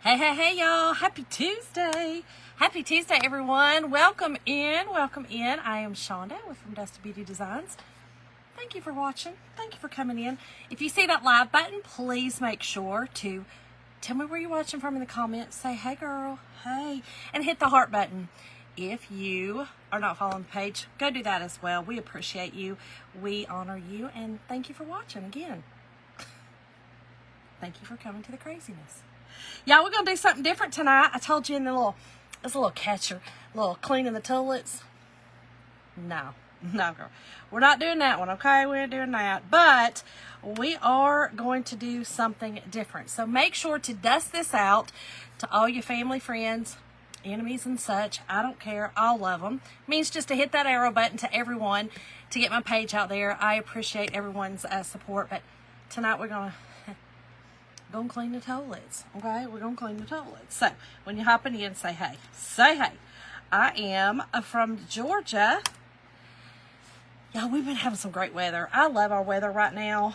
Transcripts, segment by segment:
Hey, hey, hey, y'all. Happy Tuesday. Happy Tuesday, everyone. Welcome in. Welcome in. I am Shonda from Dusty Beauty Designs. Thank you for watching. Thank you for coming in. If you see that live button, please make sure to tell me where you're watching from in the comments. Say, hey, girl. Hey. And hit the heart button. If you are not following the page, go do that as well. We appreciate you. We honor you. And thank you for watching again. Thank you for coming to the craziness. Y'all, we're going to do something different tonight. I told you in it's a little catcher, a little cleaning the toilets. No, girl. We're not doing that one, okay? We ain't doing that. But we are going to do something different. So make sure to dust this out to all your family, friends, enemies, and such. I don't care. I'll love them. It means just to hit that arrow button to everyone to get my page out there. I appreciate everyone's support. But tonight we're going to clean the toilets, okay? We're gonna clean the toilets. So when you're hopping in, say hey. Say hey. I am from Georgia. Y'all, we've been having some great weather. I love our weather right now.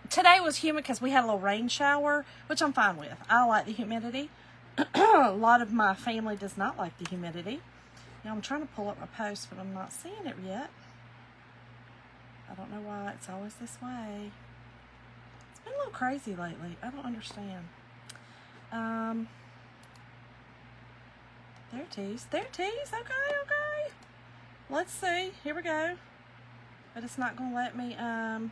Today was humid because we had a little rain shower, which I'm fine with. I like the humidity. A lot of my family does not like the humidity. Now I'm trying to pull up my post, but I'm not seeing it yet. I don't know why it's always this way. It's been a little crazy lately. I don't understand. There it is. There it is. Okay. Let's see. Here we go. But it's not going to let me, oh,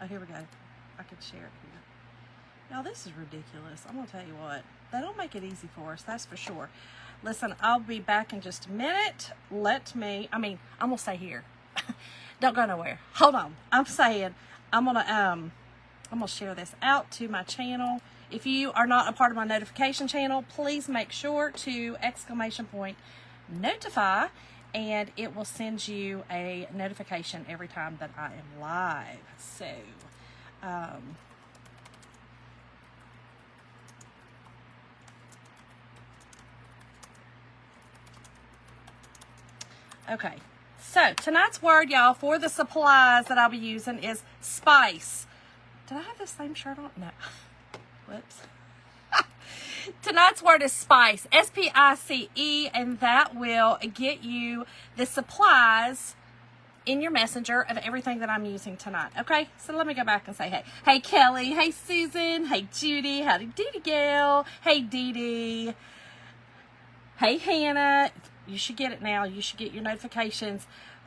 here we go. I could share it here. Y'all, this is ridiculous. I'm going to tell you what. They don't make it easy for us. That's for sure. Listen, I'll be back in just a minute. I'm going to stay here. Don't go nowhere. Hold on. I'm saying I'm gonna share this out to my channel. If you are not a part of my notification channel, please make sure to !notify, and it will send you a notification every time that I am live. So, okay. So, tonight's word, y'all, for the supplies that I'll be using is spice. Did I have the same shirt on? No. Whoops. Tonight's word is spice. S-P-I-C-E, and that will get you the supplies in your messenger of everything that I'm using tonight. Okay? So, let me go back and say hey. Hey, Kelly. Hey, Susan. Hey, Judy. Howdy doody, gal. Hey, Dee Dee. Hey, Hannah. You should get it now. You should get your notifications.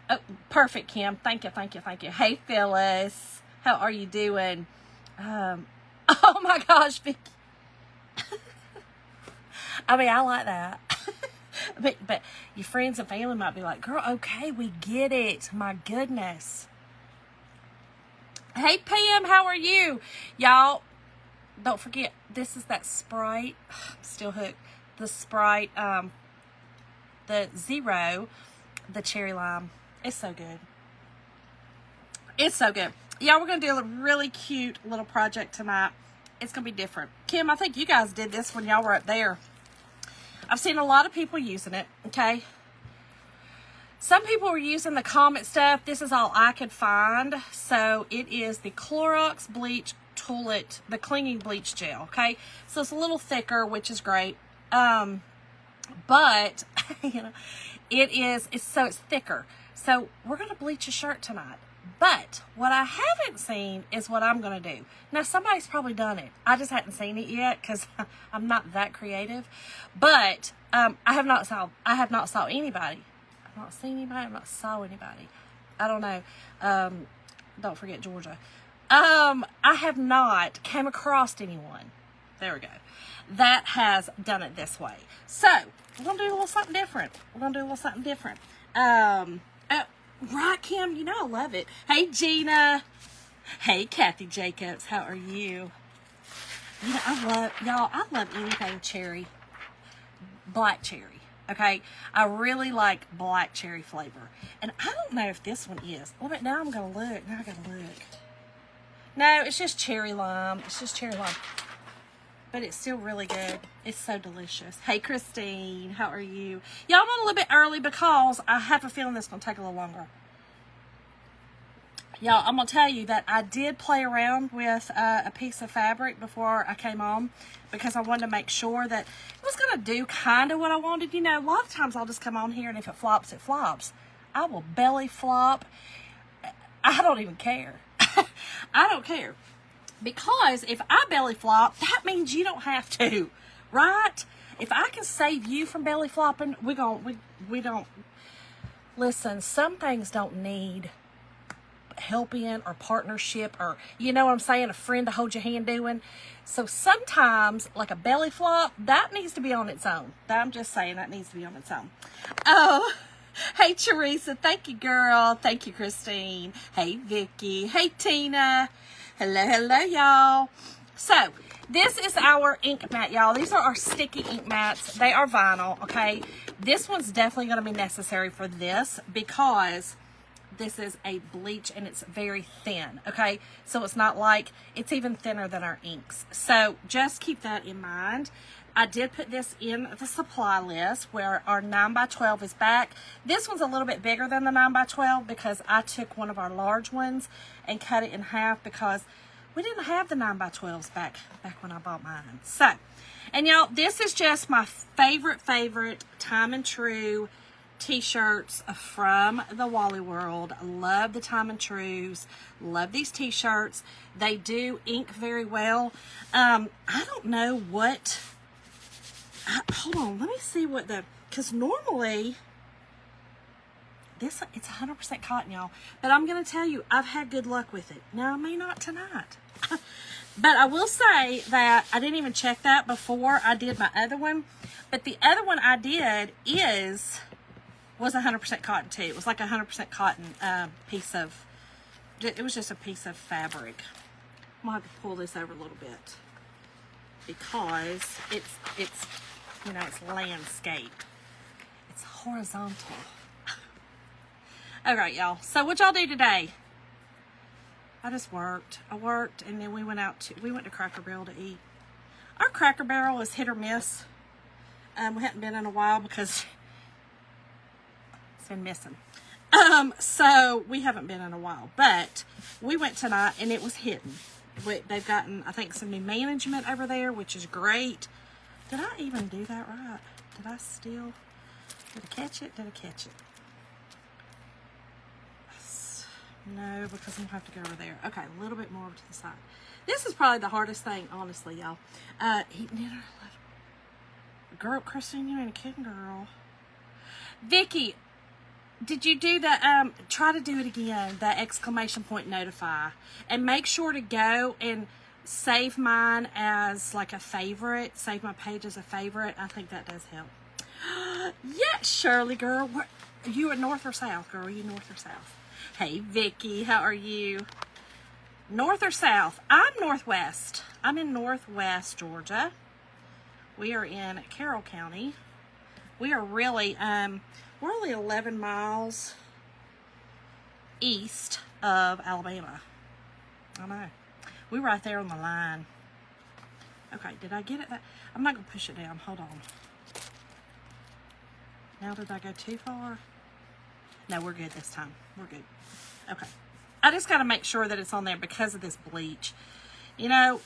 Oh, perfect, Kim. Thank you. Hey, Phyllis. How are you doing? Oh, my gosh, Vicky. I like that. but your friends and family might be like, girl, okay, we get it. My goodness. Hey, Pam, how are you? Y'all, don't forget, this is that Sprite. I'm still hooked. The Sprite, the Zero, the cherry lime. It's so good. It's so good. Y'all, we're going to do a really cute little project tonight. It's going to be different. Kim, I think you guys did this when y'all were up there. I've seen a lot of people using it, okay? Some people were using the Comet stuff. This is all I could find. So it is the Clorox Bleach Toilet, the Clinging Bleach Gel, okay? So it's a little thicker, which is great. But, it's thicker. So we're going to bleach a shirt tonight. But what I haven't seen is what I'm going to do. Now, somebody's probably done it. I just hadn't seen it yet because I'm not that creative. But I have not saw anybody. I've not seen anybody. I've not saw anybody. I don't know. Don't forget Georgia. I have not came across anyone. There we go. That has done it this way. So, we're going to do a little something different. Right, Kim? You know I love it. Hey, Gina. Hey, Kathy Jacobs. How are you? I love anything cherry. Black cherry. Okay? I really like black cherry flavor. And I don't know if this one is. Well, but now I'm going to look. Now I got to look. No, it's just cherry lime. But it's still really good. It's so delicious. Hey, Christine. How are you? Y'all, I'm on a little bit early because I have a feeling this is going to take a little longer. Y'all, I'm going to tell you that I did play around with a piece of fabric before I came on because I wanted to make sure that it was going to do kind of what I wanted. You know, a lot of times I'll just come on here and if it flops, it flops. I will belly flop. I don't even care. I don't care. Because if I belly flop, that means you don't have to, right? If I can save you from belly flopping, we don't. Listen, some things don't need help in or partnership or, you know what I'm saying, a friend to hold your hand doing. So sometimes, like a belly flop, that needs to be on its own. I'm just saying that needs to be on its own. Oh, hey, Teresa. Thank you, girl. Thank you, Christine. Hey, Vicky. Hey, Tina. Hello, y'all. So, this is our ink mat, y'all. These are our sticky ink mats. They are vinyl, okay? This one's definitely going to be necessary for this because this is a bleach and it's very thin, okay? So it's not like, it's even thinner than our inks. So just keep that in mind. I did put this in the supply list where our 9x12 is back. This one's a little bit bigger than the 9x12 because I took one of our large ones and cut it in half because we didn't have the 9x12s back when I bought mine. So, and y'all, this is just my favorite Time and True t-shirts from the Wally World. Love the Time and Trues. Love these t-shirts. They do ink very well. I don't know what... hold on, let me see what because normally it's 100% cotton, y'all, but I'm going to tell you, I've had good luck with it. Now, I may not tonight, but I will say that I didn't even check that before I did my other one, but the other one I did was 100% cotton too. It was like a 100% cotton it was just a piece of fabric. I'm going to have to pull this over a little bit because it's you know, it's landscape. It's horizontal. All right, y'all. So what y'all do today? I just worked. I worked, and then we went to Cracker Barrel to eat. Our Cracker Barrel is hit or miss. We hadn't been in a while because it's been missing. So we haven't been in a while, but we went tonight, and it was hidden. They've gotten, I think, some new management over there, which is great. Did I even do that right? Did I catch it? Did I catch it? No, because I'm going to have to go over there. Okay, a little bit more over to the side. This is probably the hardest thing, honestly, y'all. Girl, Christine, you ain't kidding, girl. Vicky, did you do the, try to do it again, the exclamation point notify. And make sure to go and save mine as like a favorite. Save my page as a favorite. I think that does help. Yeah, Shirley, girl. You at north or south, girl? Are you north or south? Hey, Vicky, how are you? North or south? I'm northwest. I'm in northwest Georgia. We are in Carroll County. We are really, we're only 11 miles east of Alabama. I know. We're right there on the line. Okay, did I get it? I'm not going to push it down. Hold on. Now, did I go too far? No, we're good this time. We're good. Okay. I just got to make sure that it's on there because of this bleach. You know,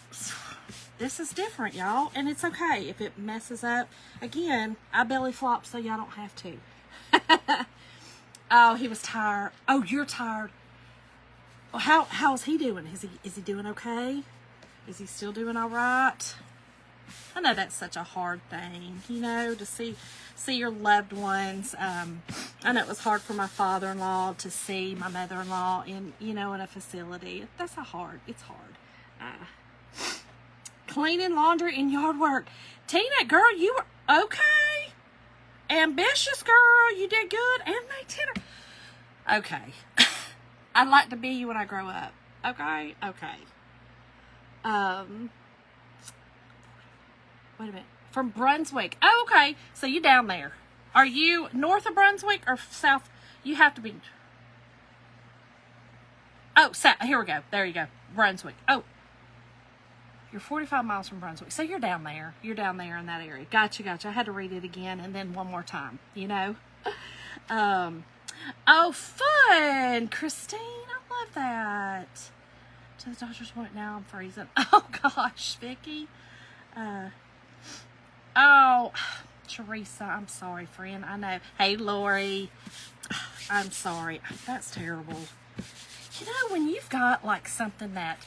this is different, y'all, and it's okay if it messes up. Again, I belly flop so y'all don't have to. Oh, he was tired. Oh, you're tired. Well, how's he doing? Is he doing okay? Is he still doing all right? I know that's such a hard thing, you know, to see your loved ones. I know it was hard for my father-in-law to see my mother-in-law in a facility. It's hard. Cleaning, laundry, and yard work. Tina, girl, you were okay. Ambitious, girl. You did good. And Tina. Okay. I'd like to be you when I grow up. Okay? Okay. Wait a minute. From Brunswick. Oh, okay. So you down there. Are you north of Brunswick or south? You have to be. Oh, south. Here we go. There you go. Brunswick. Oh. You're 45 miles from Brunswick. So you're down there. You're down there in that area. Gotcha. I had to read it again and then one more time, you know. Oh, fun. Christine, I love that. To the doctor's appointment now. I'm freezing. Oh gosh, Vicky. Oh, Teresa, I'm sorry, friend. I know. Hey, Lori. I'm sorry. That's terrible. You know, when you've got like something that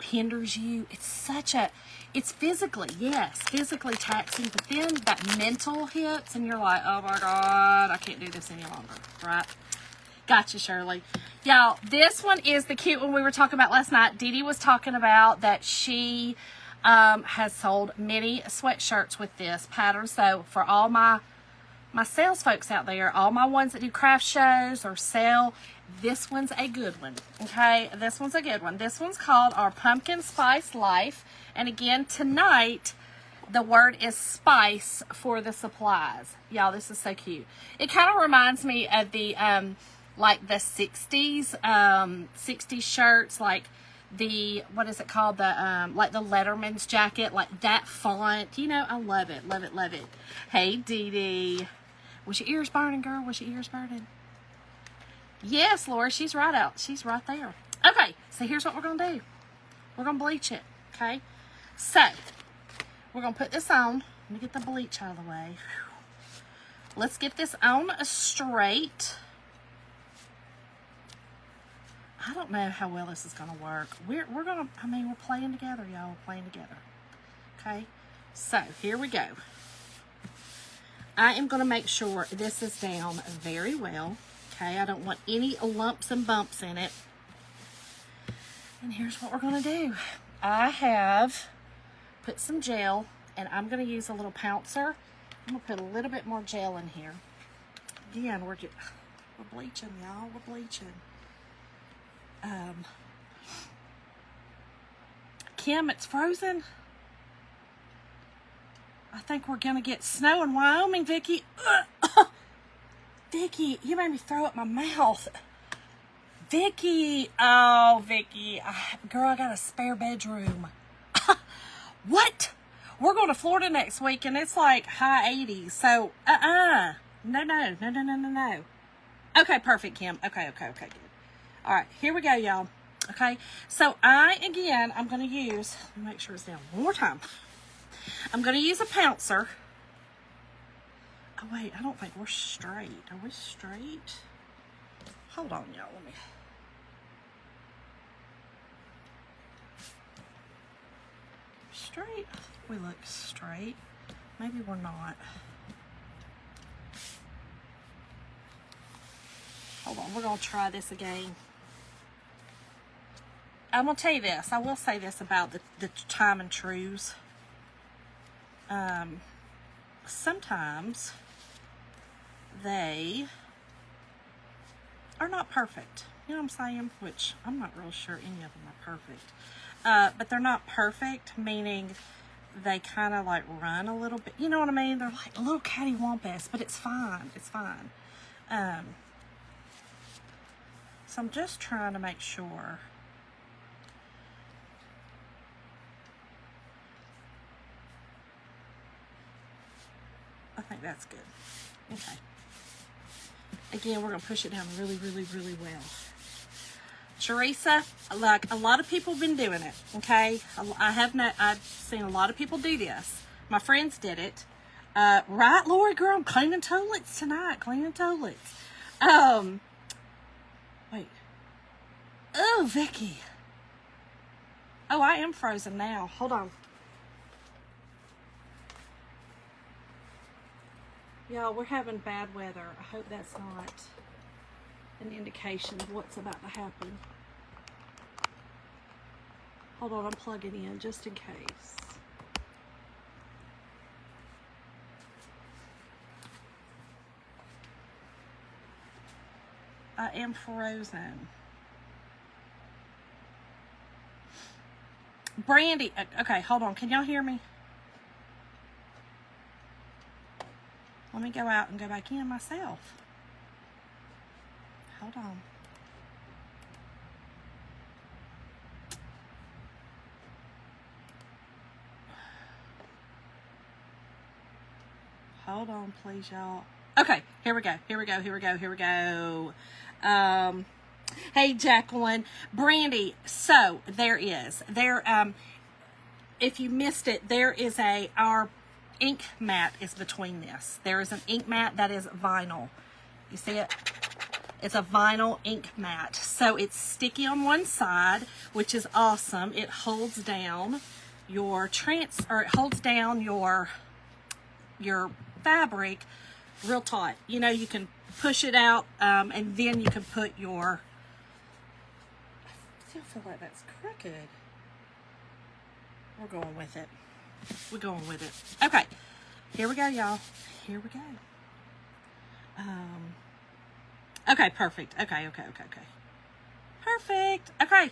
hinders you, it's physically, yes, physically taxing, but then that mental hits and you're like, oh my God, I can't do this any longer, right? Gotcha, Shirley. Y'all, this one is the cute one we were talking about last night. Dee Dee was talking about that she has sold many sweatshirts with this pattern. So for all my sales folks out there, all my ones that do craft shows or sell, this one's a good one, okay? This one's a good one. This one's called Our Pumpkin Spice Life. And again, tonight, the word is spice for the supplies. Y'all, this is so cute. It kind of reminds me of the, like the 60s shirts, like the, what is it called? The, like the Letterman's jacket, like that font. You know, I love it, love it, love it. Hey, Dee Dee. Was your ears burning, girl? Was your ears burning? Yes, Laura, she's right out. She's right there. Okay, so here's what we're going to do. We're going to bleach it, okay? So, we're going to put this on. Let me get the bleach out of the way. Let's get this on straight. I don't know how well this is going to work. We're going to, I mean, we're playing together, y'all. We're playing together. Okay? So, here we go. I am going to make sure this is down very well. Okay, I don't want any lumps and bumps in it. And here's what we're going to do. I have put some gel, and I'm going to use a little pouncer. I'm going to put a little bit more gel in here. Again, we're bleaching, y'all. We're bleaching. Kim, it's frozen. I think we're going to get snow in Wyoming, Vicky. Vicky, you made me throw up my mouth. Vicky, oh, Vicky. Girl, I got a spare bedroom. What? We're going to Florida next week, and it's like high 80s. So, No. Okay, perfect, Kim. Okay, good. All right, here we go, y'all. Okay, so I'm going to use, let me make sure it's down one more time. I'm going to use a pouncer. Oh, wait, I don't think we're straight. Are we straight? Hold on, y'all. Let me. Straight? We look straight. Maybe we're not. Hold on, we're going to try this again. I'm going to tell you this. I will say this about the time and trues. Sometimes they are not perfect. You know what I'm saying? Which I'm not real sure any of them are perfect. But they're not perfect, meaning they kind of like run a little bit. You know what I mean? They're like a little cattywampus, but it's fine. It's fine. So I'm just trying to make sure. I think that's good. Okay. Again, we're going to push it down really, really, really well. Teresa, like a lot of people have been doing it, okay? I've seen a lot of people do this. My friends did it. Right, Lori, girl? I'm cleaning toilets tonight. Cleaning toilets. Wait. Oh, Vicky. Oh, I am frozen now. Hold on. Y'all, we're having bad weather. I hope that's not an indication of what's about to happen. Hold on, I'm plugging in just in case. I am frozen. Brandy, okay, hold on. Can y'all hear me? Let me go out and go back in myself. Hold on. Hold on, please, y'all. Okay, here we go. Hey, Jacqueline. Brandy, so there is. If you missed it, there is our ink mat is between this. There is an ink mat that is vinyl. You see it? It's a vinyl ink mat. So it's sticky on one side, which is awesome. It holds down your it holds down your fabric real tight. You know, you can push it out, and then you can put your, I still feel like that's crooked. We're going with it. We're going with it. Okay, here we go, y'all. Here we go. Okay, perfect. Okay. Perfect. Okay,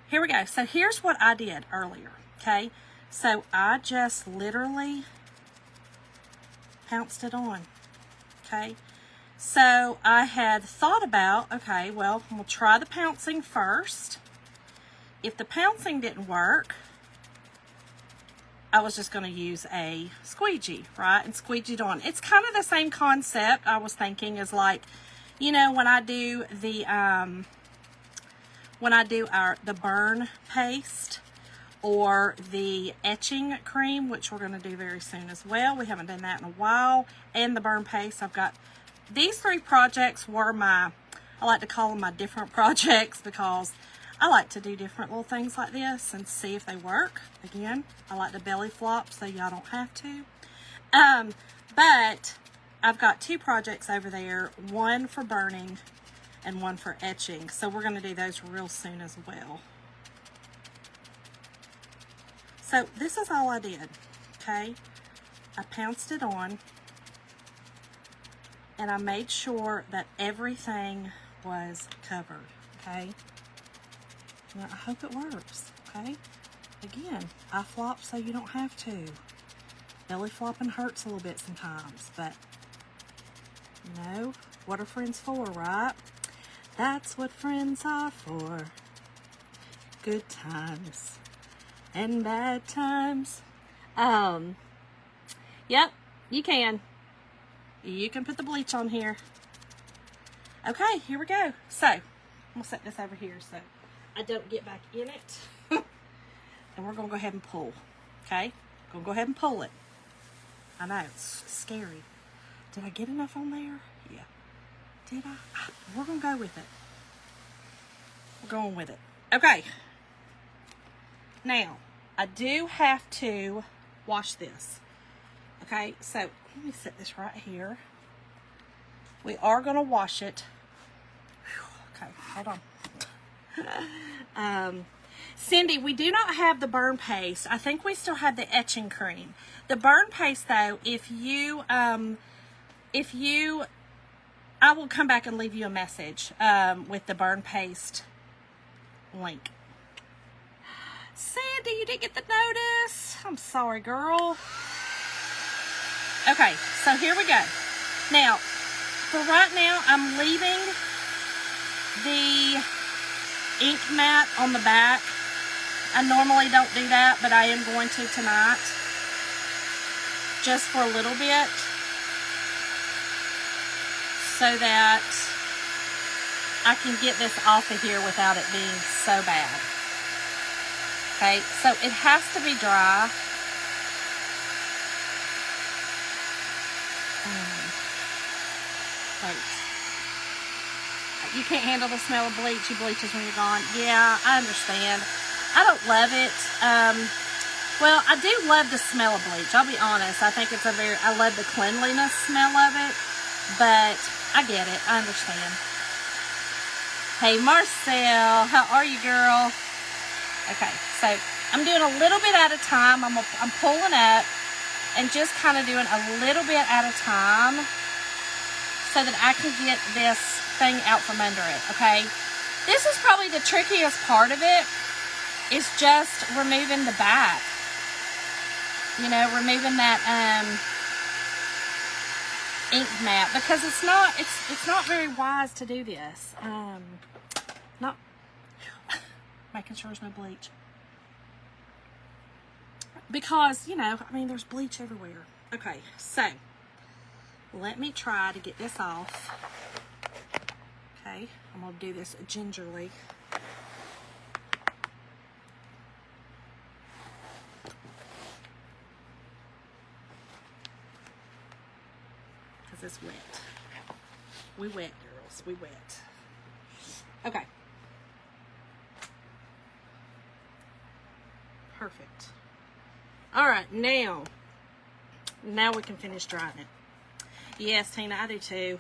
here we go. So here's what I did earlier, okay? So I just literally pounced it on, okay? So I had thought about, okay, well, we'll try the pouncing first. If the pouncing didn't work, I was just going to use a squeegee, right? And squeegee it on. It's kind of the same concept, I was thinking, as like, you know, when I do the the burn paste or the etching cream, which we're going to do very soon as well. We haven't done that in a while. And the burn paste. I've got these 3 projects were I like to call them my different projects, because I like to do different little things like this and see if they work. Again, I like to belly flop so y'all don't have to. But I've got 2 projects over there, one for burning and one for etching. So we're going to do those real soon as well. So this is all I did, okay? I pounced it on and I made sure that everything was covered, okay? Now, I hope it works, okay? Again, I flop so you don't have to. Belly flopping hurts a little bit sometimes, but you know, what are friends for, right? That's what friends are for. Good times and bad times. Yep, you can. You can put the bleach on here. Okay, here we go. So, I'm going to set this over here so I don't get back in it. And we're going to go ahead and pull. Okay? Going to go ahead and pull it. I know, it's scary. Did I get enough on there? Yeah. Did I? We're going to go with it. We're going with it. Okay. Now, I do have to wash this. Okay, so let me set this right here. We are going to wash it. Whew, okay, hold on. Cindy, we do not have the burn paste. I think we still have the etching cream. The burn paste, though, I will come back and leave you a message with the burn paste link. Sandy, you didn't get the notice. I'm sorry, girl. Okay, so here we go. Now, for right now, I'm leaving the ink mat on the back. I normally don't do that, but I am going to tonight. Just for a little bit. So that I can get this off of here without it being so bad. Okay, so it has to be dry. Wait. You can't handle the smell of bleach. You bleaches when you're gone. Yeah, I understand. I don't love it. Well, I do love the smell of bleach. I'll be honest. I think it's I love the cleanliness smell of it. But I get it. I understand. Hey, Marcel. How are you, girl? Okay, so I'm doing a little bit at a time. I'm pulling up and just kind of doing a little bit at a time so that I can get this thing out from under it, okay? This is probably the trickiest part of it, is just removing the back. You know, removing that ink mat, because it's not very wise to do this. Not making sure there's no bleach. Because, you know, I mean, there's bleach everywhere. Okay, so let me try to get this off. Okay, I'm going to do this gingerly. Because it's wet. We wet, girls. We wet. Okay. Perfect. All right, now we can finish drying it. Yes, Tina, I do too.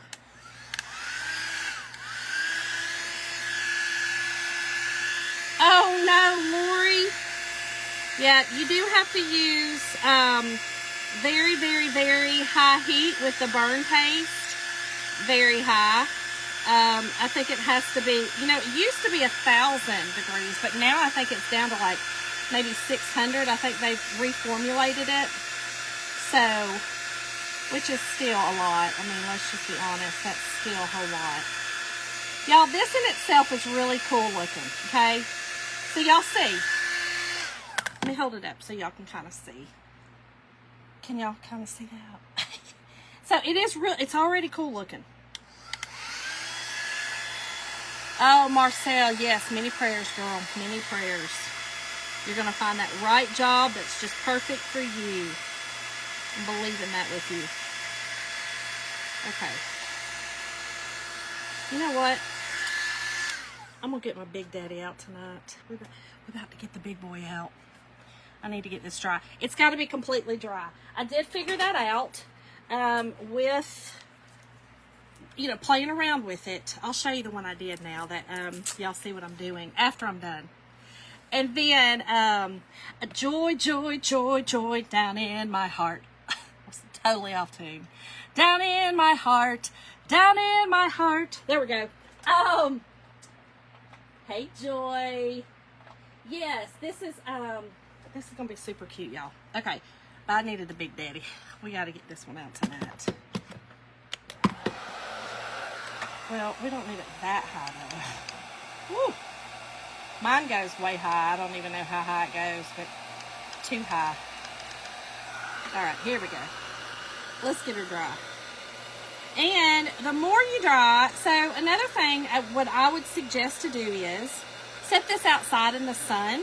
Oh no, Lori. Yeah, you do have to use very, very, very high heat with the burn paste. Very high. I think it has to be, you know, it used to be 1,000 degrees, but now I think it's down to like maybe 600. I think they've reformulated it. So, which is still a lot. I mean, let's just be honest, that's still a whole lot. Y'all, this in itself is really cool looking, okay? So y'all see. Let me hold it up so y'all can kind of see. Can y'all kind of see that? So it is real, it's already cool looking. Oh, Marcel, yes, many prayers, girl, many prayers. You're going to find that right job that's just perfect for you. I'm believing that with you. Okay. You know what? I'm going to get my Big Daddy out tonight. We're about to get the big boy out. I need to get this dry. It's got to be completely dry. I did figure that out with, you know, playing around with it. I'll show you the one I did now that y'all see what I'm doing after I'm done. And then a joy, joy, joy, joy down in my heart. I was totally off tune. Down in my heart, down in my heart. There we go. Hey, Joy. Yes, this is gonna be super cute, y'all. Okay, but I needed the Big Daddy. We got to get this one out tonight. Well, we don't need it that high though. Woo! Mine goes way high. I don't even know how high it goes, but too high. All right, here we go. Let's get her dry. And the more you dry, so another thing, what I would suggest to do is set this outside in the sun.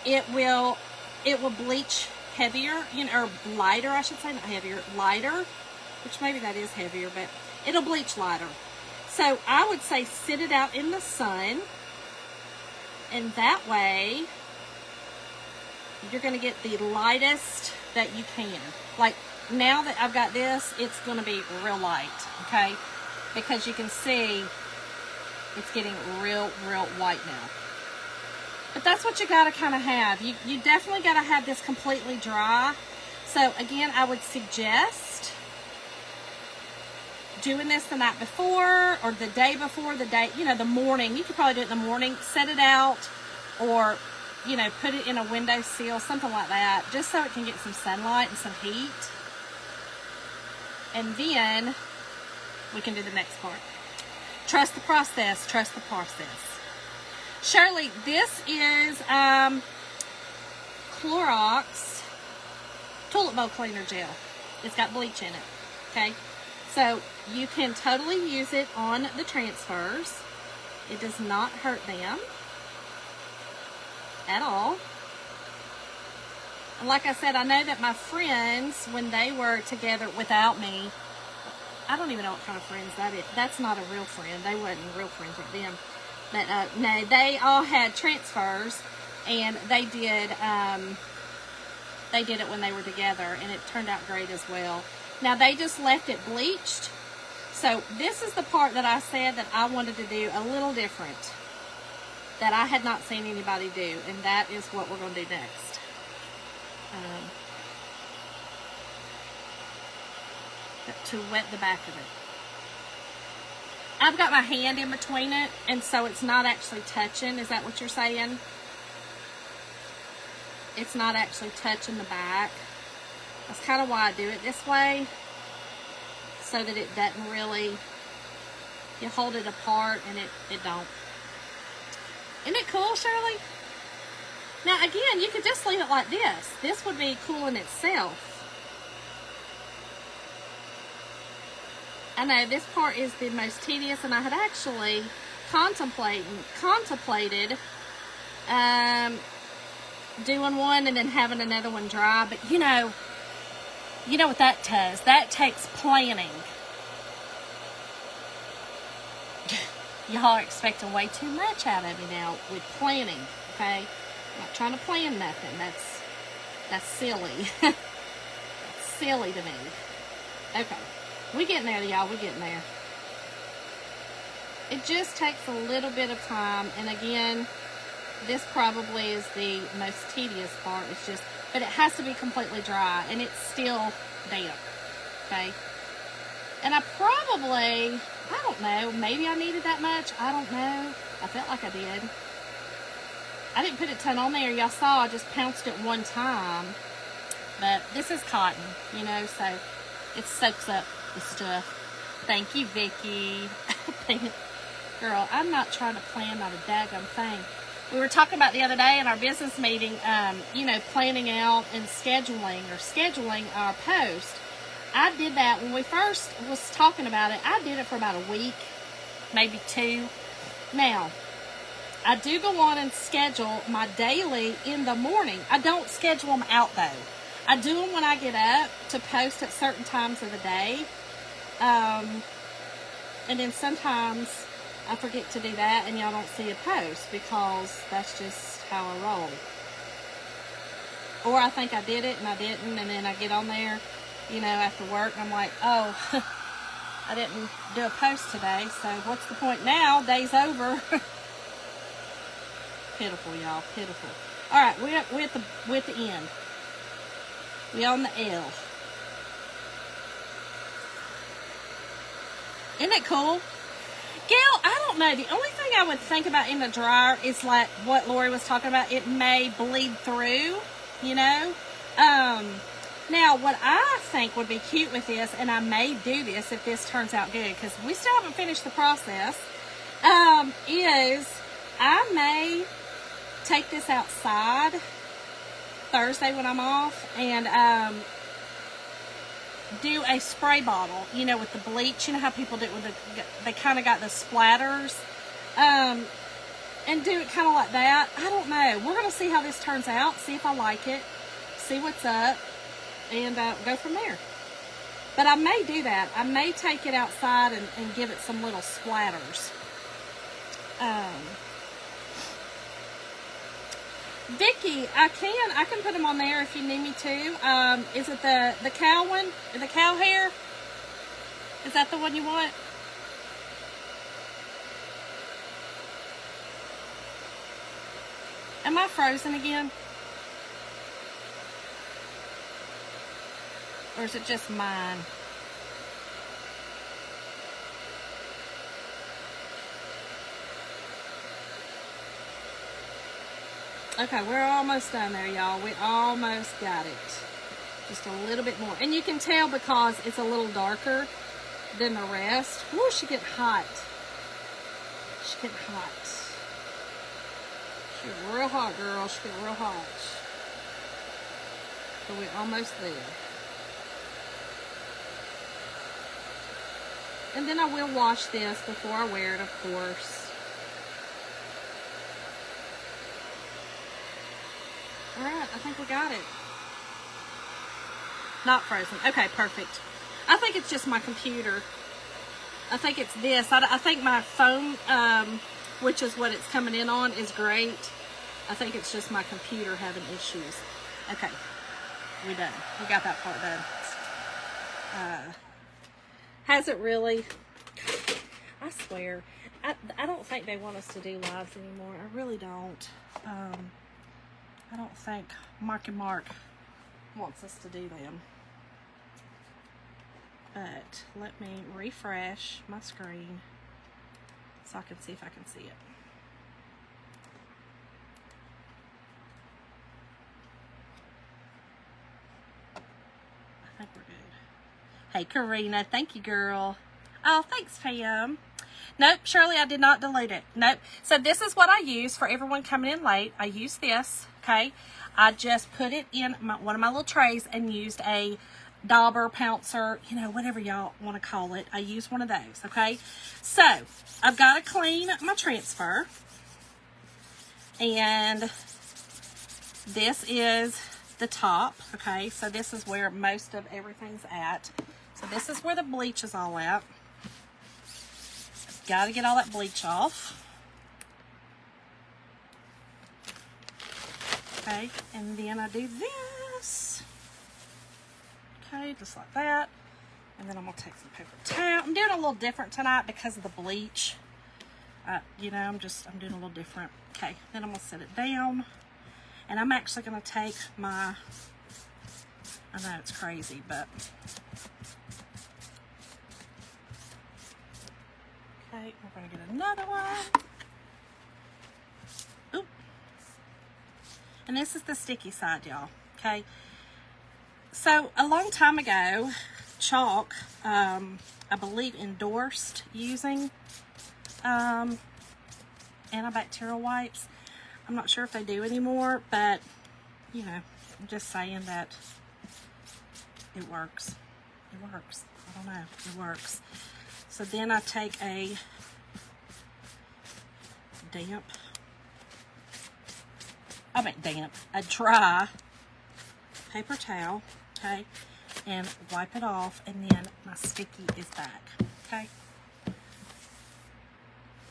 It will bleach heavier, you know, or lighter, I should say, not heavier, lighter, which maybe that is heavier, but it'll bleach lighter. So I would say sit it out in the sun, and that way you're going to get the lightest that you can. Like now that I've got this, it's going to be real light, okay? Because you can see it's getting real white now. But that's what you got to kind of have. You definitely got to have this completely dry. So again, I would suggest doing this the night before or the day before, you know, the morning. You could probably do it in the morning, set it out, or, you know, put it in a windowsill, something like that, just so it can get some sunlight and some heat. And then we can do the next part. Trust the process, trust the process. Shirley, this is Clorox Toilet Bowl Cleaner Gel. It's got bleach in it, okay? So you can totally use it on the transfers. It does not hurt them at all. And like I said, I know that my friends, when they were together without me, I don't even know what kind of friends that is. That's not a real friend. They wasn't real friends with them. But no, they all had transfers, and they did it when they were together, and it turned out great as well. Now they just left it bleached. So this is the part that I said that I wanted to do a little different, that I had not seen anybody do, and that is what we're going to do next. To wet the back of it. I've got my hand in between it, and so it's not actually touching. Is that what you're saying? It's not actually touching the back. That's kind of why I do it this way, so that it doesn't really, you hold it apart and it don't. Isn't it cool, Shirley? Now again, you could just leave it like this. This would be cool in itself. I know this part is the most tedious, and I had actually contemplated doing one and then having another one dry. But you know what that does? That takes planning. Y'all are expecting way too much out of me now with planning, okay? I'm not trying to plan nothing. That's silly. That's silly to me. Okay. We getting there, y'all. We getting there. It just takes a little bit of time. And again, this probably is the most tedious part. It's just, but it has to be completely dry. And it's still damp. Okay? And I probably, I don't know, maybe I needed that much. I don't know. I felt like I did. I didn't put a ton on there. Y'all saw I just pounced it one time. But this is cotton, you know, so it soaks up the stuff. Thank you, Vicky. Girl, I'm not trying to plan not a daggum thing. We were talking about the other day in our business meeting, you know, planning out and scheduling our post. I did that when we first was talking about it. I did it for about a week, maybe 2. Now, I do go on and schedule my daily in the morning. I don't schedule them out though. I do them when I get up to post at certain times of the day. And then sometimes I forget to do that and y'all don't see a post because that's just how I roll. Or I think I did it and I didn't, and then I get on there, you know, after work, and I'm like, oh, I didn't do a post today, so what's the point now? Day's over. Pitiful, y'all, pitiful. All right, we're at the end. We on the L. Isn't it cool? Gail, I don't know. The only thing I would think about in the dryer is like what Lori was talking about. It may bleed through, you know. Now, what I think would be cute with this, and I may do this if this turns out good, because we still haven't finished the process, is I may take this outside Thursday when I'm off and do a spray bottle, you know, with the bleach. You know how people do it with they kind of got the splatters, and do it kind of like that. I don't know. We're going to see how this turns out, see if I like it, see what's up, and go from there. But I may do that. I may take it outside and give it some little splatters. Vicky, I can put them on there if you need me to. Is it the cow one? The cow hair? Is that the one you want? Am I frozen again? Or is it just mine? Okay, we're almost done there, y'all. We almost got it. Just a little bit more. And you can tell because it's a little darker than the rest. Woo, she get hot. She get hot. She get real hot, girl. She get real hot. So we're almost there. And then I will wash this before I wear it, of course. Alright, I think we got it. Not frozen. Okay, perfect. I think it's just my computer. I think it's this. I think my phone, which is what it's coming in on, is great. I think it's just my computer having issues. Okay, we're done. We got that part done. Has it really? I swear. I don't think they want us to do lives anymore. I really don't. I don't think Marky Mark wants us to do them. But let me refresh my screen so I can see if I can see it. I think we're good. Hey, Karina. Thank you, girl. Oh, thanks, Pam. Nope, Shirley, I did not delete it. Nope. So this is what I use for everyone coming in late. I use this, okay? I just put it in one of my little trays and used a dauber, pouncer, you know, whatever y'all want to call it. I use one of those, okay? So, I've got to clean my transfer. And this is the top, okay? So this is where most of everything's at. So this is where the bleach is all at. Got to get all that bleach off. Okay, and then I do this. Okay, just like that. And then I'm going to take some paper towel. I'm doing a little different tonight because of the bleach. You know, I'm doing a little different. Okay, then I'm going to set it down. And I'm actually going to take my, I know it's crazy, but. Okay, we're going to get another one. Oop. And this is the sticky side, y'all. Okay. So, a long time ago, Chalk, I believe, endorsed using antibacterial wipes. I'm not sure if they do anymore, but, you know, I'm just saying that it works. It works. I don't know. It works. So then I take a a dry paper towel, okay, and wipe it off, and then my sticky is back, okay?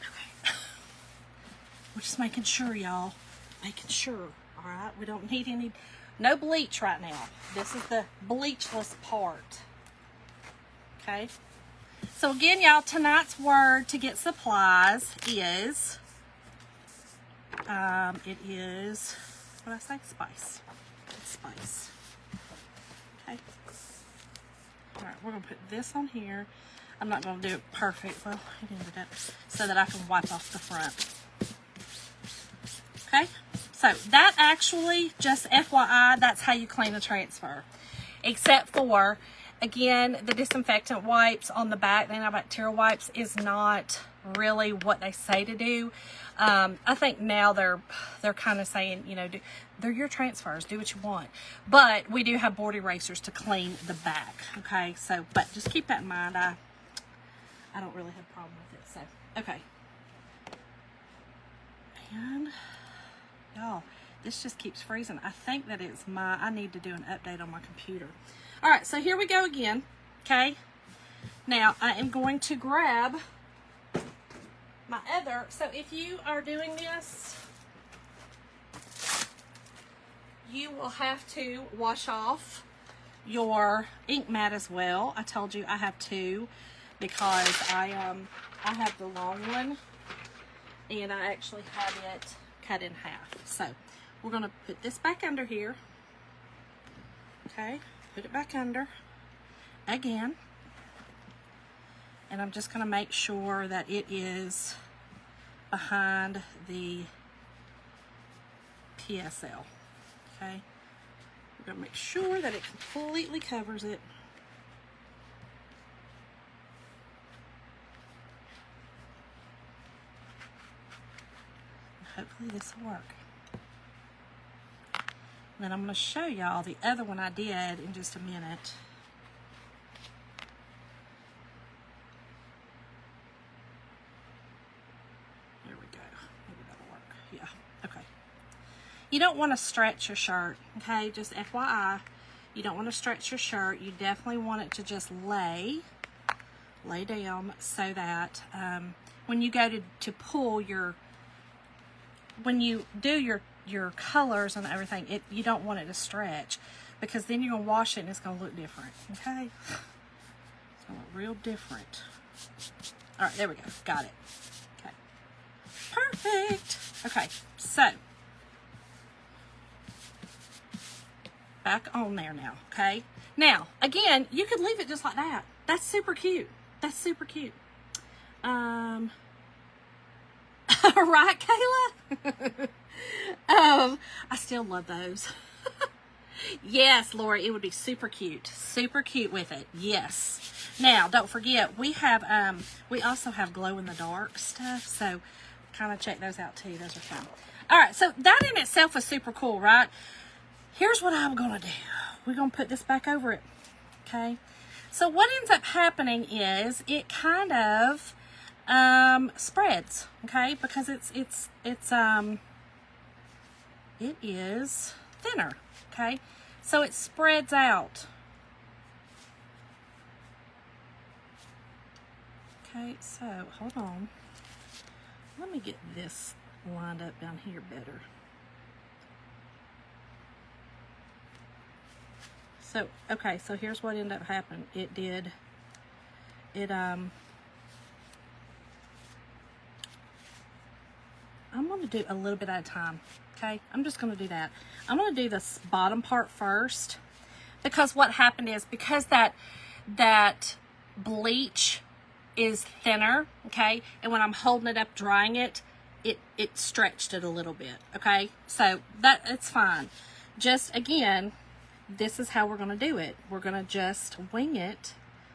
Okay. We're just making sure, y'all. Making sure, all right? We don't need no bleach right now. This is the bleachless part, okay? So again, y'all, tonight's word to get supplies is, it is, what did I say? Spice. It's spice. Okay. All right, we're going to put this on here. I'm not going to do it perfect. Well, it ended up so that I can wipe off the front. Okay. So that actually, just FYI, that's how you clean a transfer. Except for, again, the disinfectant wipes on the back, the antibacterial wipes, is not really what they say to do. I think now they're kind of saying, you know, they're your transfers, do what you want. But we do have board erasers to clean the back, okay? So, but just keep that in mind. I don't really have a problem with it, so, okay. And, y'all, this just keeps freezing. I think that it's I need to do an update on my computer. All right, so here we go again, okay? Now, I am going to grab my other, so if you are doing this, you will have to wash off your ink mat as well. I told you I have two because I have the long one, and I actually have it cut in half. So we're going to put this back under here, okay? Put it back under again, and I'm just going to make sure that it is behind the PSL, okay? We're going to make sure that it completely covers it. And hopefully this will work. And then I'm going to show y'all the other one I did in just a minute. There we go. Maybe that'll work. Yeah, okay. You don't want to stretch your shirt, okay? Just FYI, you don't want to stretch your shirt. You definitely want it to just lay down so that when you go to pull when you do your colors and everything, you don't want it to stretch, because then you're going to wash it and it's going to look different, okay? It's going to look real different. All right, there we go. Got it. Okay. Perfect. Okay, so back on there now, okay? Now, again, you could leave it just like that. That's super cute. That's super cute. Right, Kayla? I still love those. Yes, Lori, it would be super cute with it. Yes. Now, don't forget, we also have glow in the dark stuff, so kind of check those out too. Those are fun. All right, so that in itself is super cool, right? Here's what I'm gonna do. We're gonna put this back over it. okay? So what ends up happening is it kind of spreads, okay? Because it is thinner, okay? So it spreads out. Okay, so hold on. Let me get this lined up down here better. So, okay, so here's what ended up happening. I'm going to do a little bit at a time, okay? I'm just going to do that. I'm going to do this bottom part first, because what happened is, because that bleach is thinner, okay, and when I'm holding it up, drying it, it stretched it a little bit, okay? So it's fine. Just, again, this is how we're going to do it. We're going to just wing it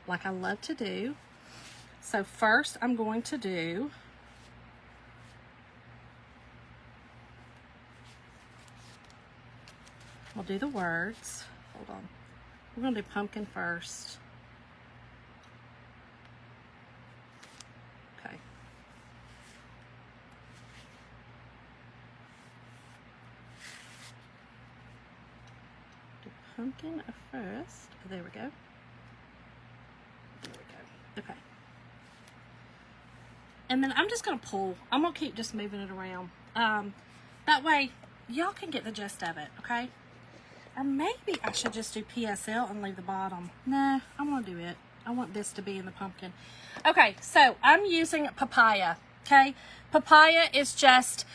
like I love to do. So first I'm going to do we'll do the words. Hold on. We're going to do pumpkin first. Okay. Do pumpkin first. Oh, there we go. There we go. Okay. And then I'm just going to pull. I'm going to keep just moving it around. That way, y'all can get the gist of it, okay? Or maybe I should just do PSL and leave the bottom. Nah, I want to do it. I want this to be in the pumpkin. Okay, so I'm using papaya, okay? Papaya is just,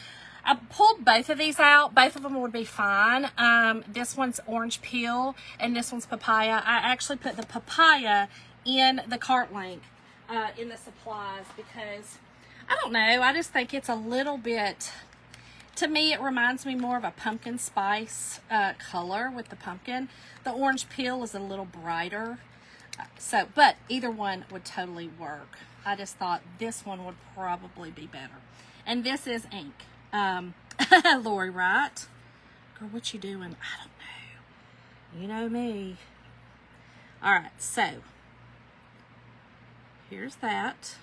I pulled both of these out. Both of them would be fine. This one's orange peel, and this one's papaya. I actually put the papaya in the cart link, in the supplies, because, I don't know, I just think it's a little bit, to me, it reminds me more of a pumpkin spice color with the pumpkin. The orange peel is a little brighter. But either one would totally work. I just thought this one would probably be better. And this is ink. Lori, right? Girl, what you doing? I don't know. You know me. All right, so here's that.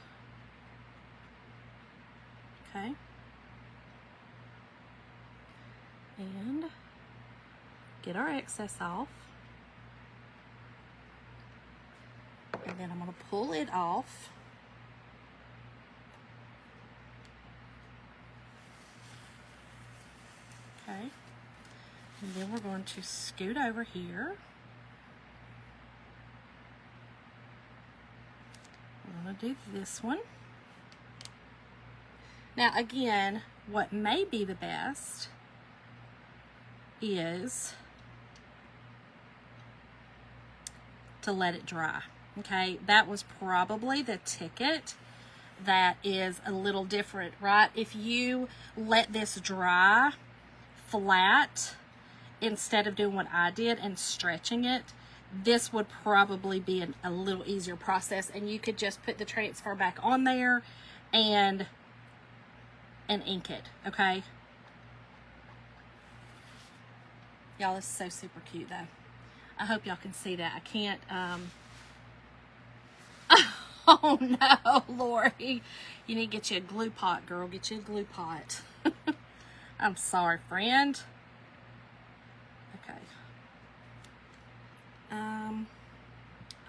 Okay. And get our excess off. And then I'm going to pull it off. Okay. And then we're going to scoot over here. I'm going to do this one. Now again, what may be the best is to let it dry. Okay, that was probably the ticket that is a little different, right? If you let this dry flat instead of doing what I did and stretching it, this would probably be a little easier process, and you could just put the transfer back on there and ink it, okay? Y'all, this is so super cute though. I hope y'all can see that. I can't, oh no, Lori. You need to get you a glue pot, girl. Get you a glue pot. I'm sorry, friend. Okay. I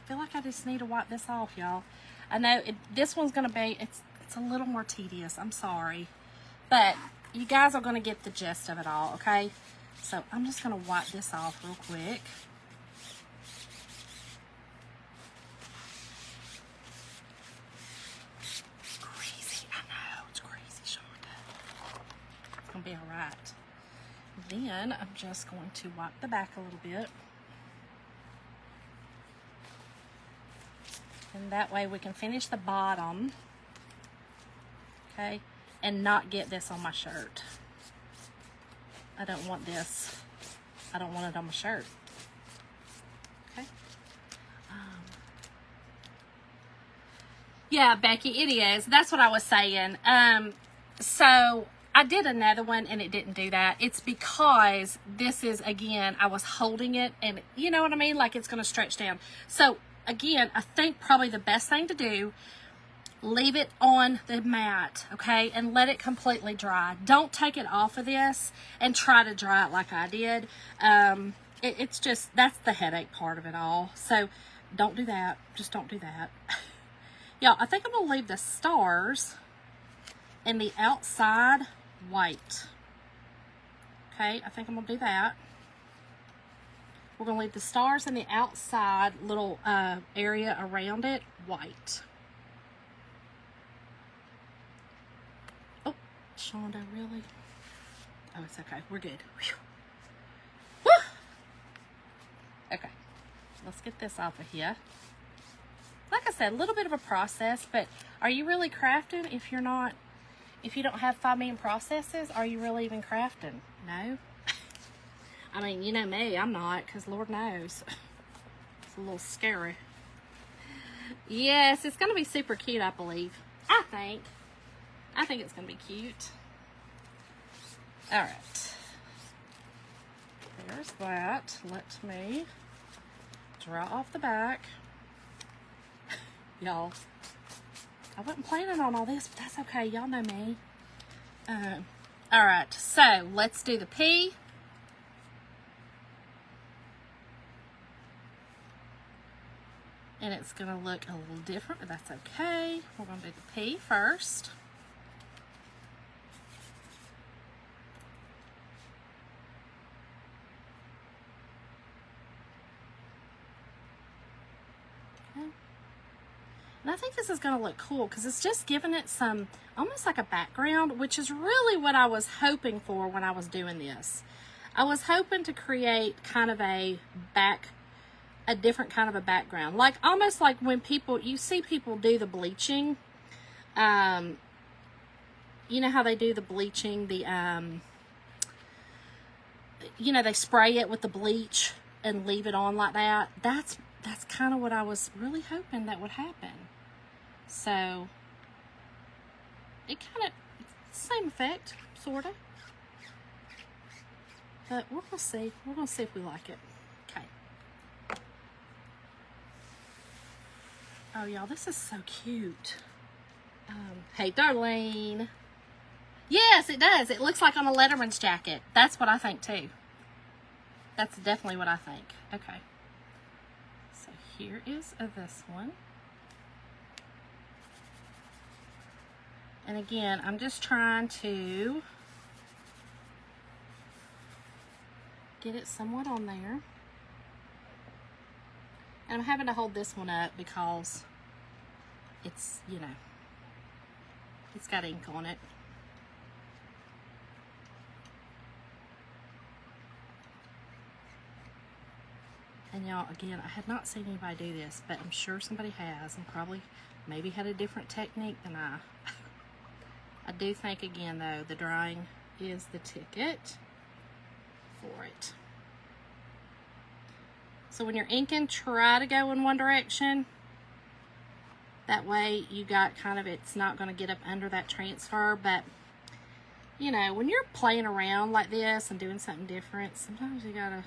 feel like I just need to wipe this off, y'all. I know this one's going to be, it's a little more tedious. I'm sorry. But you guys are going to get the gist of it all, okay? So I'm just going to wipe this off real quick. Be all right. Then I'm just going to wipe the back a little bit, and that way we can finish the bottom, okay, and not get this on my shirt. I don't want this. I don't want it on my shirt. Okay. Yeah, Becky, it is. That's what I was saying. So I did another one and it didn't do that. It's because this is, again, I was holding it and you know what I mean? Like it's going to stretch down. So again, I think probably the best thing to do, leave it on the mat, okay? And let it completely dry. Don't take it off of this and try to dry it like I did. It's just, that's the headache part of it all. So don't do that. Just don't do that. Y'all, I think I'm going to leave the stars and the outside white. Okay, I think I'm going to do that. We're going to leave the stars and the outside little area around it white. Oh, Shonda, really? Oh, it's okay. We're good. Whew. Woo! Okay, let's get this off of here. Like I said, a little bit of a process, but are you really crafting if you're not, if you don't have 5 million processes? Are you really even crafting? No. I mean, you know me, I'm not, because Lord knows. It's a little scary. Yes, it's going to be super cute, I believe. I think it's going to be cute. All right. There's that. Let me draw off the back. Y'all, I wasn't planning on all this, but that's okay. Y'all know me. All right, so let's do the P. And it's going to look a little different, but that's okay. We're going to do the P first. And I think this is going to look cool because it's just giving it some, almost like a background, which is really what I was hoping for when I was doing this. I was hoping to create kind of a different kind of a background. Like, almost like when people, you see people do the bleaching. You know how they do the bleaching, you know, they spray it with the bleach and leave it on like that. That's kind of what I was really hoping that would happen. So it kind of, same effect, sort of. But we're gonna see. We're gonna see if we like it. Okay. Oh, y'all, this is so cute. Hey, Darlene. Yes, it does. It looks like on a Letterman's jacket. That's what I think too. That's definitely what I think. Okay. So here is this one. And again, I'm just trying to get it somewhat on there. And I'm having to hold this one up because it's, you know, it's got ink on it. And y'all, again, I had not seen anybody do this, but I'm sure somebody has and probably maybe had a different technique than I. I do think, again, though, the drawing is the ticket for it. So when you're inking, try to go in one direction. That way you got kind of, it's not going to get up under that transfer. But, you know, when you're playing around like this and doing something different, sometimes you gotta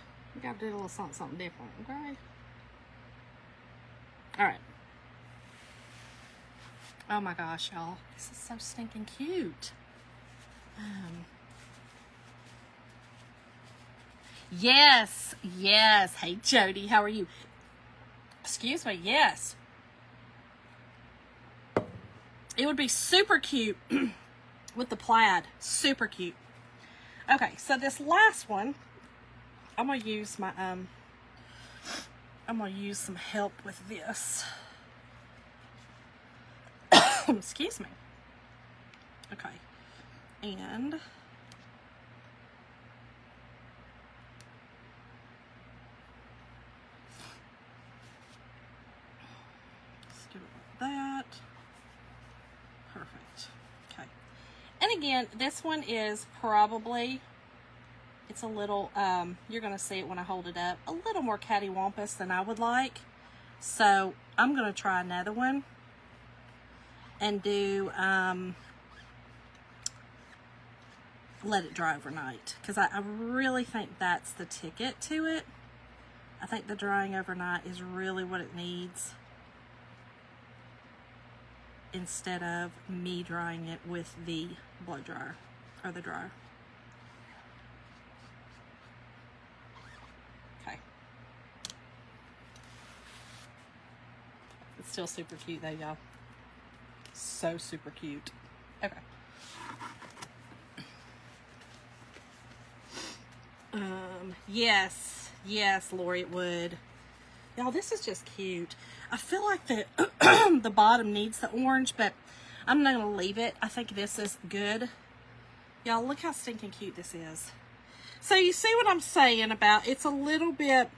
do a little something different, okay? All right. Oh my gosh, y'all. This is so stinking cute. Yes, yes. Hey, Jody, how are you? Excuse me, yes. It would be super cute with the plaid. Super cute. Okay, so this last one, I'm going to use my, I'm going to use some help with this. Excuse me. Okay. And let's do it like that. Perfect. Okay. And again, this one is probably, it's a little, you're going to see it when I hold it up, a little more cattywampus than I would like. So I'm going to try another one and do let it dry overnight, because I really think that's the ticket to it. I think the drying overnight is really what it needs, instead of me drying it with the blow dryer or the dryer. Okay. It's still super cute though, y'all. So super cute. Okay. Yes, Lori, it would. Y'all, this is just cute. I feel like the the bottom needs the orange, but I'm not gonna leave it. I think this is good. Y'all, look how stinking cute this is. So you see what I'm saying about it's a little bit,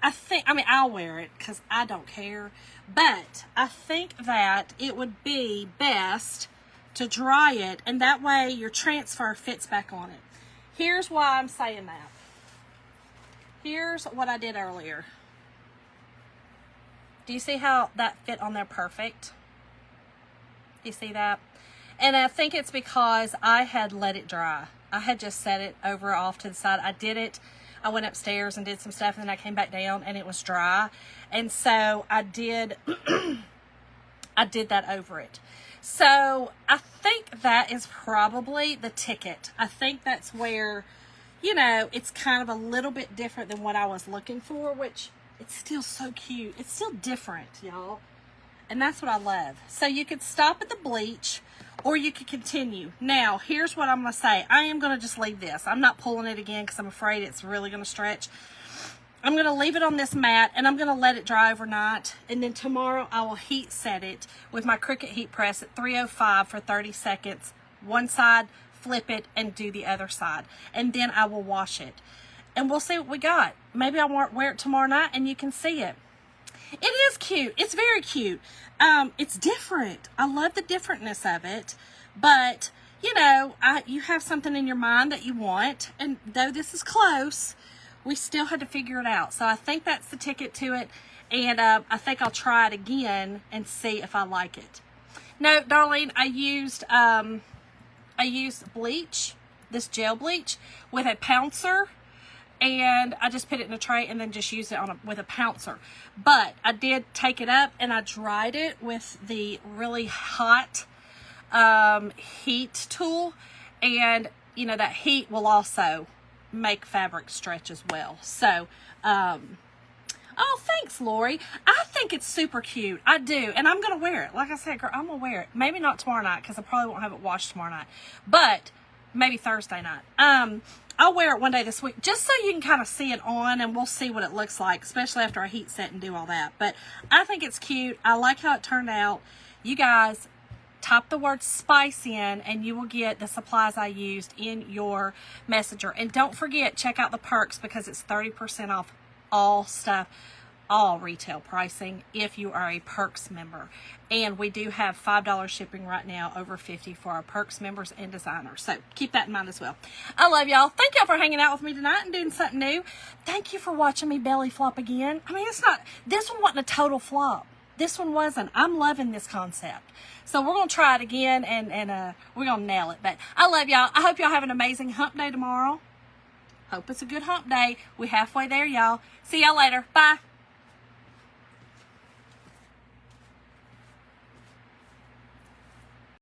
I mean, I'll wear it because I don't care, but I think that it would be best to dry it, and that way your transfer fits back on it. Here's why I'm saying that. Here's what I did earlier. Do you see how that fit on there perfect? You see that? And I think it's because I had let it dry. I had just set it over off to the side. I went upstairs and did some stuff, and then I came back down and it was dry. And so I did that over it. So I think that is probably the ticket. I think that's where, you know, it's kind of a little bit different than what I was looking for, which it's still so cute. It's still different, y'all. And that's what I love. So you could stop at the bleach, or you could continue. Now, here's what I'm going to say. I am going to just leave this. I'm not pulling it again because I'm afraid it's really going to stretch. I'm going to leave it on this mat, and I'm going to let it dry overnight. And then tomorrow I will heat set it with my Cricut heat press at 305 for 30 seconds. One side, flip it, and do the other side. And then I will wash it. And we'll see what we got. Maybe I'll wear it tomorrow night and you can see it. It is cute. It's very cute. It's different. I love the differentness of it. But, you know, you have something in your mind that you want. And though this is close, we still had to figure it out. So I think that's the ticket to it. And I think I'll try it again and see if I like it. No, darling, I used bleach, this gel bleach, with a pouncer. And I just put it in a tray and then just used it with a pouncer. But I did take it up and I dried it with the really hot heat tool. And, you know, that heat will also make fabric stretch as well. So, oh, thanks, Lori. I think it's super cute. I do. And I'm going to wear it. Like I said, girl, I'm going to wear it. Maybe not tomorrow night because I probably won't have it washed tomorrow night. But maybe Thursday night. I'll wear it one day this week just so you can kind of see it on, and we'll see what it looks like, especially after I heat set and do all that. But I think it's cute. I like how it turned out. You guys, type the word spice in and you will get the supplies I used in your messenger. And don't forget, check out the perks because it's 30% off all stuff, all retail pricing if you are a perks member. And we do have $5 shipping right now, over $50 for our perks members and designers. So keep that in mind as well. I love y'all. Thank y'all for hanging out with me tonight and doing something new. Thank you for watching me belly flop again. I mean, this one wasn't a total flop. This one wasn't. I'm loving this concept. So we're going to try it again and we're going to nail it. But I love y'all. I hope y'all have an amazing hump day tomorrow. Hope it's a good hump day. We're halfway there, y'all. See y'all later. Bye.